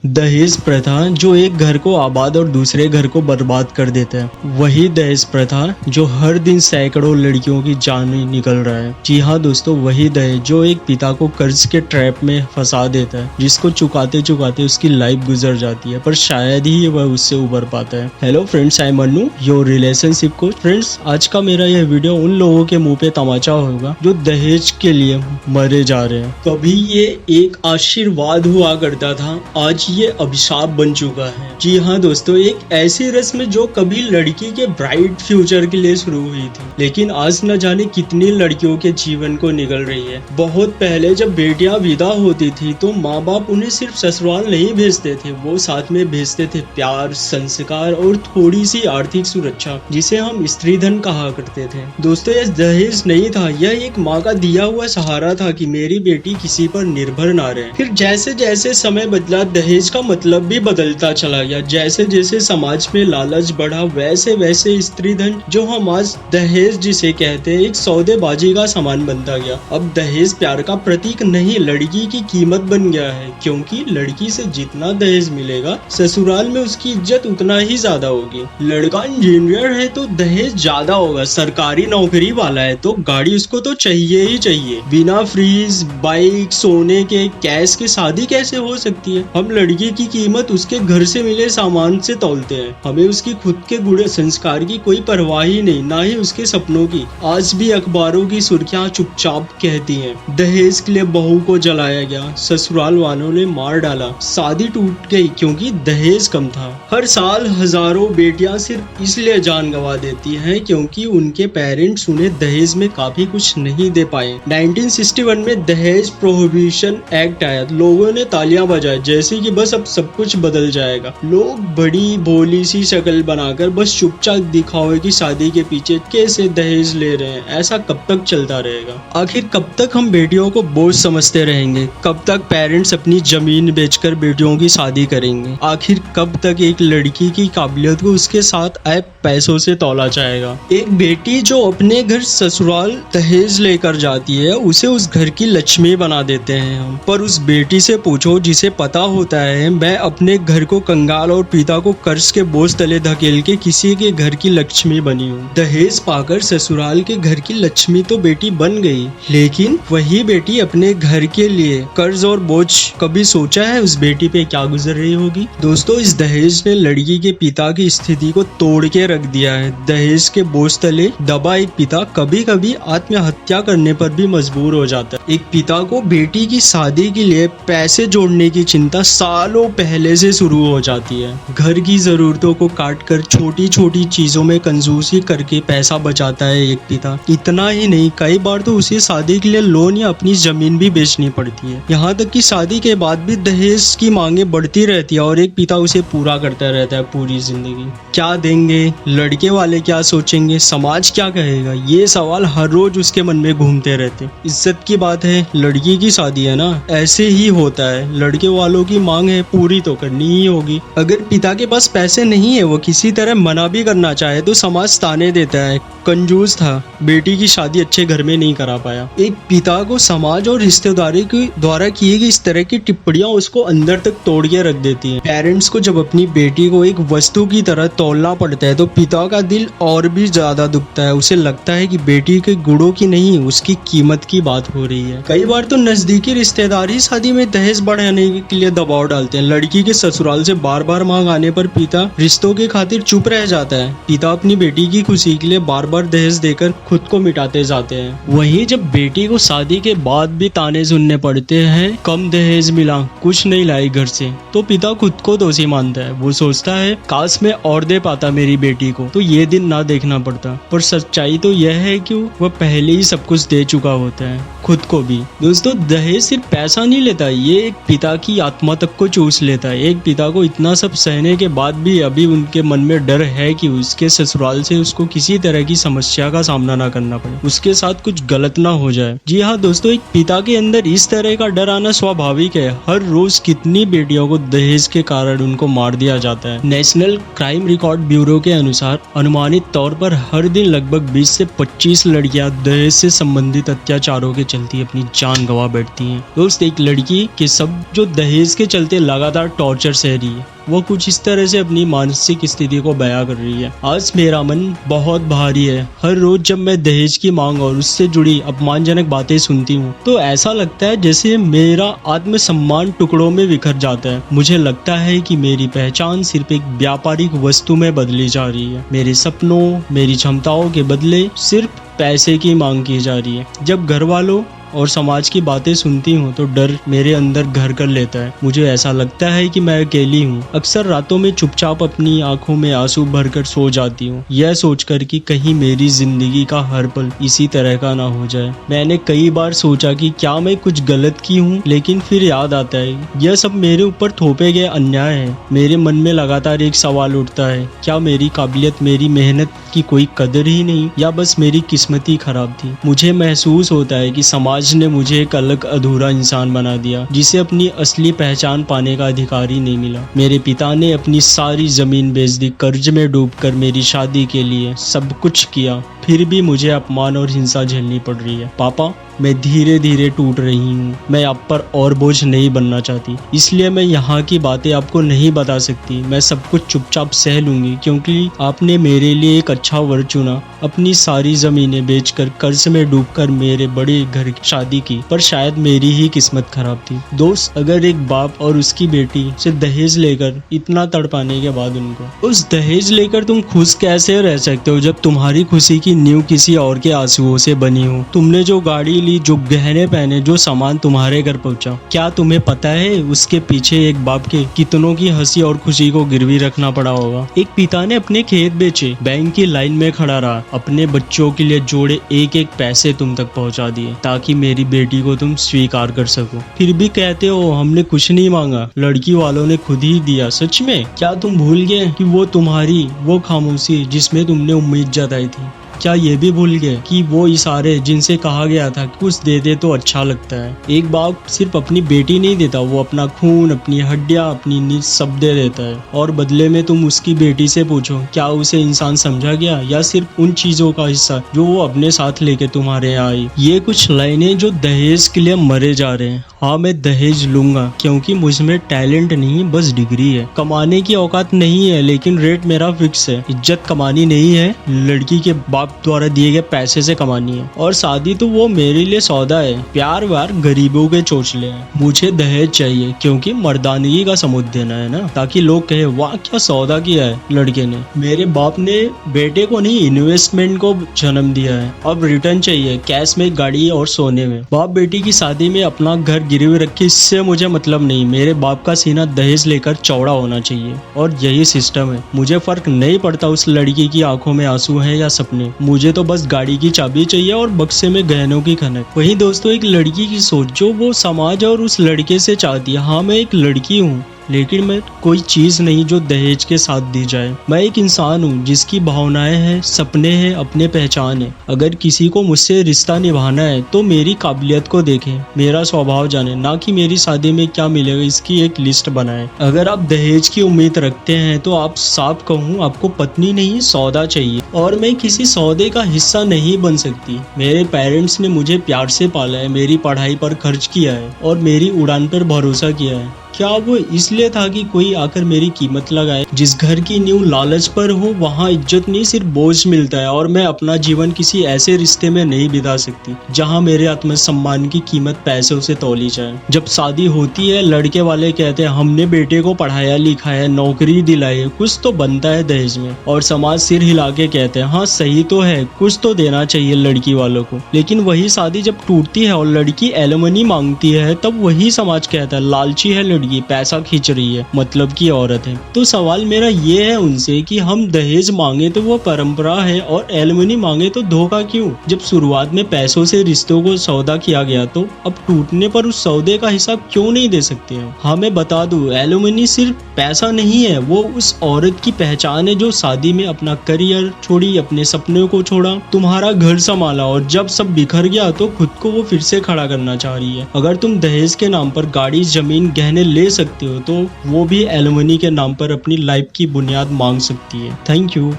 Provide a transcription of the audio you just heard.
दहेज प्रथा जो एक घर को आबाद और दूसरे घर को बर्बाद कर देता है, वही दहेज प्रथा जो हर दिन सैकड़ों लड़कियों की जान निकल रहा है। जी हाँ दोस्तों, वही दहेज जो एक पिता को कर्ज के ट्रैप में फंसा देता है, जिसको चुकाते चुकाते उसकी लाइफ गुजर जाती है, पर शायद ही वह उससे उबर पाता है। Hello friends, I Mannu, your relationship coach. Friends, आज का मेरा यह वीडियो उन लोगों के मुंह पे तमाचा होगा जो दहेज के लिए मरे जा रहे हैं। कभी ये एक आशीर्वाद हुआ करता था, आज ये अभिशाप बन चुका है। जी हाँ दोस्तों, एक ऐसी रस्म जो कभी लड़की के ब्राइट फ्यूचर के लिए शुरू हुई थी, लेकिन आज न जाने कितनी लड़कियों के जीवन को निगल रही है। बहुत पहले जब बेटियां विदा होती थी तो माँ बाप उन्हें सिर्फ ससुराल नहीं भेजते थे, वो साथ में भेजते थे प्यार, संस्कार और थोड़ी सी आर्थिक सुरक्षा, जिसे हम स्त्री धन कहा करते थे। दोस्तों, यह दहेज नहीं था, यह एक माँ का दिया हुआ सहारा था कि मेरी बेटी किसी पर निर्भर ना रहे। फिर जैसे जैसे समय बदला, दहेज का मतलब भी बदलता चला गया। जैसे जैसे समाज में लालच बढ़ा, वैसे वैसे स्त्री धन, जो हम आज दहेज जिसे कहते हैं, एक सौदेबाजी का सामान बनता गया। अब दहेज प्यार का प्रतीक नहीं, लड़की की कीमत बन गया है, क्योंकि लड़की से जितना दहेज मिलेगा, ससुराल में उसकी इज्जत उतना ही ज्यादा होगी। लड़का इंजीनियर है तो दहेज ज्यादा होगा, सरकारी नौकरी वाला है तो गाड़ी उसको तो चाहिए ही चाहिए। बिना फ्रीज, बाइक, सोने के, कैश के शादी कैसे हो सकती है? हम लड़की की कीमत उसके घर से मिले सामान से तौलते हैं। हमें उसकी खुद के गुण संस्कार की कोई परवाह ही नहीं, ना ही उसके सपनों की। आज भी अखबारों की सुर्खियां चुपचाप कहती हैं, दहेज के लिए बहू को जलाया गया, ससुराल वालों ने मार डाला, शादी टूट गई क्योंकि दहेज कम था। हर साल हजारों बेटियां सिर्फ इसलिए जान गंवा देती हैं क्योंकि उनके पेरेंट्स उन्हें दहेज में काफी कुछ नहीं दे पाए। 1961 में दहेज प्रोहिबिशन एक्ट आया, लोगों ने तालियां बजाई, जैसे कि बस अब सब कुछ बदल जाएगा। लोग बड़ी भोली सी शक्ल बनाकर बस चुपचाप दिखावे की शादी के पीछे कैसे दहेज ले रहे हैं। ऐसा कब तक चलता रहेगा? आखिर कब तक हम बेटियों को बोझ समझते रहेंगे? कब तक पेरेंट्स अपनी जमीन बेचकर बेटियों की शादी करेंगे? आखिर कब तक एक लड़की की काबिलियत को उसके साथ आए पैसों से तौला जाएगा? एक बेटी जो अपने घर ससुराल दहेज लेकर जाती है, उसे उस घर की लक्ष्मी बना देते हैं हम। पर उस बेटी से पूछो जिसे पता होता है मैं अपने घर को कंगाल और पिता को कर्ज के बोझ तले धकेल के किसी के घर की लक्ष्मी बनी हूँ। दहेज पाकर ससुराल के घर की लक्ष्मी तो बेटी बन गई, लेकिन वही बेटी अपने घर के लिए कर्ज और बोझ, कभी सोचा है उस बेटी पे क्या गुजर रही होगी? दोस्तों, इस दहेज ने लड़की के पिता की स्थिति को तोड़ के रख दिया है। दहेज के बोझ तले दबा एक पिता कभी कभी आत्महत्या करने पर भी मजबूर हो जाता है। एक पिता को बेटी की शादी के लिए पैसे जोड़ने की चिंता सालों पहले से शुरू हो जाती है। घर की जरूरतों को काट कर छोटी छोटी चीजों में कंजूसी करके पैसा बचाता है एक पिता। इतना ही नहीं, कई बार तो उसे शादी के लिए लोन या अपनी जमीन भी बेचनी पड़ती है। यहाँ तक कि शादी के बाद भी दहेज की मांगे बढ़ती रहती है और एक पिता उसे पूरा करता रहता है पूरी जिंदगी। क्या देंगे? लड़के वाले क्या सोचेंगे? समाज क्या कहेगा? ये सवाल हर रोज उसके मन में घूमते रहते। इज्जत की बात है, लड़की की शादी है ना, ऐसे ही होता है। लड़के वालों की मांग है, पूरी तो करनी ही होगी। अगर पिता के पास पैसे नहीं है, वो किसी तरह मना भी करना चाहे तो समाज ताने देता है, कंजूस था, बेटी की शादी अच्छे घर में नहीं करा पाया। एक पिता को समाज और रिश्तेदारी के द्वारा किए गए इस तरह की टिप्पणियां उसको अंदर तक तोड़ के रख देती हैं। पेरेंट्स को जब अपनी बेटी को एक वस्तु की तरह तौलना पड़ता है तो पिता का दिल और भी ज्यादा दुखता है। उसे लगता है कि बेटी के गुणों की नहीं, उसकी कीमत की बात हो रही है। कई बार तो नजदीकी रिश्तेदार ही शादी में दहेज बढ़ाने के लिए दबाव डालते हैं। लड़की के ससुराल से बार बार मांग आने पर पिता रिश्तों के खातिर चुप रह जाता है। पिता अपनी बेटी की खुशी के लिए बार बार दहेज देकर खुद को मिटाते जाते हैं। वहीं जब बेटी को शादी के बाद भी ताने सुनने पड़ते हैं, कम दहेज मिला, कुछ नहीं लाई घर से, तो पिता खुद को दोषी मानता है। वो सोचता है काश मैं और दे पाता मेरी बेटी को, तो ये दिन ना देखना पड़ता। पर सच्चाई तो यह है कि वह पहले ही सब कुछ दे चुका होता है, खुद को भी। दोस्तों, दहेज सिर्फ पैसा नहीं लेता, ये एक पिता की आत्मा तक को चूस लेता है। एक पिता को इतना सब सहने के बाद भी अभी उनके मन में डर है कि उसके ससुराल से उसको किसी तरह की समस्या का सामना ना करना पड़े, उसके साथ कुछ गलत ना हो जाए। जी हाँ दोस्तों, एक पिता के अंदर इस तरह का डर आना स्वाभाविक है। हर रोज कितनी बेटियों को दहेज के कारण उनको मार दिया जाता है। नेशनल क्राइम रिकॉर्ड ब्यूरो के अनुसार अनुमानित तौर पर हर दिन लगभग 20 से 25 लड़कियां दहेज से संबंधित अत्याचारों के चलते अपनी जान गंवा बैठती हैं। दोस्त एक लड़की के सब जो दहेज के चलते लगातार टॉर्चर सह रही है, वो कुछ इस तरह से अपनी मानसिक स्थिति को बयां कर रही है। आज मेरा मन बहुत भारी है। हर रोज जब मैं दहेज की मांग और उससे जुड़ी अपमानजनक बातें सुनती हूँ तो ऐसा लगता है जैसे मेरा आत्मसम्मान टुकड़ों में बिखर जाता है। मुझे लगता है कि मेरी पहचान सिर्फ एक व्यापारिक वस्तु में बदली जा रही है। मेरे सपनों, मेरी क्षमताओं के बदले सिर्फ पैसे की मांग की जा रही है। जब घर वालों और समाज की बातें सुनती हूँ तो डर मेरे अंदर घर कर लेता है। मुझे ऐसा लगता है कि मैं अकेली हूँ। अक्सर रातों में चुपचाप अपनी आंखों में आंसू भरकर सो जाती हूँ, यह सोचकर कि कहीं मेरी जिंदगी का हर पल इसी तरह का ना हो जाए। मैंने कई बार सोचा कि क्या मैं कुछ गलत की हूँ, लेकिन फिर याद आता है यह सब मेरे ऊपर थोपे गए अन्याय है। मेरे मन में लगातार एक सवाल उठता है, क्या मेरी काबिलियत, मेरी मेहनत की कोई कदर ही नहीं, या बस मेरी किस्मत ही खराब थी। मुझे महसूस होता है कि समाज ने मुझे एक अलग अधूरा इंसान बना दिया, जिसे अपनी असली पहचान पाने का अधिकार ही नहीं मिला। मेरे पिता ने अपनी सारी जमीन बेच दी, कर्ज में डूबकर मेरी शादी के लिए सब कुछ किया, फिर भी मुझे अपमान और हिंसा झेलनी पड़ रही है। पापा, मैं धीरे धीरे टूट रही हूँ। मैं आप पर और बोझ नहीं बनना चाहती, इसलिए मैं यहाँ की बातें आपको नहीं बता सकती। मैं सब कुछ चुपचाप सह लूंगी, क्योंकि आपने मेरे लिए एक अच्छा वर चुना। अपनी सारी जमीनें बेचकर कर्ज में डूबकर मेरे बड़े घर की शादी की, पर शायद मेरी ही किस्मत खराब थी। दोस्त, अगर एक बाप और उसकी बेटी से दहेज लेकर इतना तड़पाने के बाद उस दहेज लेकर तुम खुश कैसे रह सकते हो जब तुम्हारी खुशी की नींव किसी और के आंसुओं से बनी हो? तुमने जो गाड़ी, जो गहने पहने, जो सामान तुम्हारे घर पहुंचा, क्या तुम्हें पता है उसके पीछे एक बाप के कितनों की हंसी और खुशी को गिरवी रखना पड़ा होगा? एक पिता ने अपने खेत बेचे, बैंक की लाइन में खड़ा रहा, अपने बच्चों के लिए जोड़े एक एक पैसे तुम तक पहुंचा दिए ताकि मेरी बेटी को तुम स्वीकार कर सको। फिर भी कहते हो हमने कुछ नहीं मांगा, लड़की वालों ने खुद ही दिया। सच में? क्या तुम भूल गए कि वो तुम्हारी वो खामोशी जिसमें तुमने उम्मीद जताई थी? क्या ये भी भूल गए कि वो इशारे जिनसे कहा गया था कुछ दे दे तो अच्छा लगता है? एक बाप सिर्फ अपनी बेटी नहीं देता, वो अपना खून, अपनी हड्डियां, अपनी नींद सब दे देता है। और बदले में तुम उसकी बेटी से पूछो, क्या उसे इंसान समझा गया, या सिर्फ उन चीजों का हिस्सा जो वो अपने साथ लेके तुम्हारे यहाँ आई? ये कुछ लाइनें जो दहेज के लिए मरे जा रहे हैं। हाँ, मैं दहेज लूंगा क्योंकि मुझमें टैलेंट नहीं, बस डिग्री है। कमाने की औकात नहीं है, लेकिन रेट मेरा फिक्स है। इज्जत कमानी नहीं है, लड़की के बाप द्वारा दिए गए पैसे से कमानी है। और शादी तो वो मेरे लिए सौदा है, प्यार व्यार गरीबों के चोचले हैं। मुझे दहेज चाहिए क्योंकि मर्दानगी का सबूत देना है ना, ताकि लोग कहे वाह क्या सौदा किया है लड़के ने। मेरे बाप ने बेटे को नहीं, इन्वेस्टमेंट को जन्म दिया है। अब रिटर्न चाहिए, कैश में, गाड़ी और सोने में। बाप बेटी की शादी में अपना घर गिरवी रखे, इससे मुझे मतलब नहीं। मेरे बाप का सीना दहेज लेकर चौड़ा होना चाहिए, और यही सिस्टम है। मुझे फर्क नहीं पड़ता उस लड़की की आंखों में आंसू है या सपने, मुझे तो बस गाड़ी की चाबी चाहिए और बक्से में गहनों की खनक। वहीं दोस्तों, एक लड़की की सोच जो वो समाज और उस लड़के से चाहती है। हाँ, मैं एक लड़की हूँ, लेकिन मैं कोई चीज नहीं जो दहेज के साथ दी जाए। मैं एक इंसान हूँ जिसकी भावनाएं हैं, सपने हैं, अपने पहचान है। अगर किसी को मुझसे रिश्ता निभाना है तो मेरी काबिलियत को देखें, मेरा स्वभाव जाने, ना कि मेरी शादी में क्या मिलेगा इसकी एक लिस्ट बनाएं। अगर आप दहेज की उम्मीद रखते हैं तो आप साफ कहूँ, आपको पत्नी नहीं सौदा चाहिए, और मैं किसी सौदे का हिस्सा नहीं बन सकती। मेरे पेरेंट्स ने मुझे प्यार से पाला है, मेरी पढ़ाई पर खर्च किया है और मेरी उड़ान पर भरोसा किया है। क्या वो इसलिए था कि कोई आकर मेरी कीमत लगाए? जिस घर की नींव लालच पर हो वहाँ इज्जत नहीं सिर्फ बोझ मिलता है, और मैं अपना जीवन किसी ऐसे रिश्ते में नहीं बिता सकती जहाँ मेरे आत्मसम्मान की कीमत पैसों से तौली जाए। जब शादी होती है, लड़के वाले कहते हैं हमने बेटे को पढ़ाया लिखाया, नौकरी दिलाई, कुछ तो बनता है दहेज में, और समाज सिर हिला के कहते हैं हाँ सही तो है, कुछ तो देना चाहिए लड़की वालों को। लेकिन वही शादी जब टूटती है और लड़की एलिमनी मांगती है, तब वही समाज कहता है लालची है लड़की, पैसा खींच रही है, मतलब की औरत है। तो सवाल मेरा ये है उनसे कि हम दहेज मांगे तो वो परंपरा है और एलिमनी मांगे तो धोखा क्यों? जब शुरुआत में पैसों से रिश्तों को सौदा किया गया तो अब टूटने पर उस सौदे का हिसाब क्यों नहीं दे सकते हैं? हाँ, मैं बता दूं, एलिमनी सिर्फ पैसा नहीं है, वो उस औरत की पहचान है जो शादी में अपना करियर छोड़ी, अपने सपनों को छोड़ा, तुम्हारा घर संभाला, और जब सब बिखर गया तो खुद को वो फिर से खड़ा करना चाह रही है। अगर तुम दहेज के नाम पर गाड़ी, जमीन, गहने ले सकते हो तो वो भी एलिमनी के नाम पर अपनी लाइफ की बुनियाद मांग सकती है। Thank you.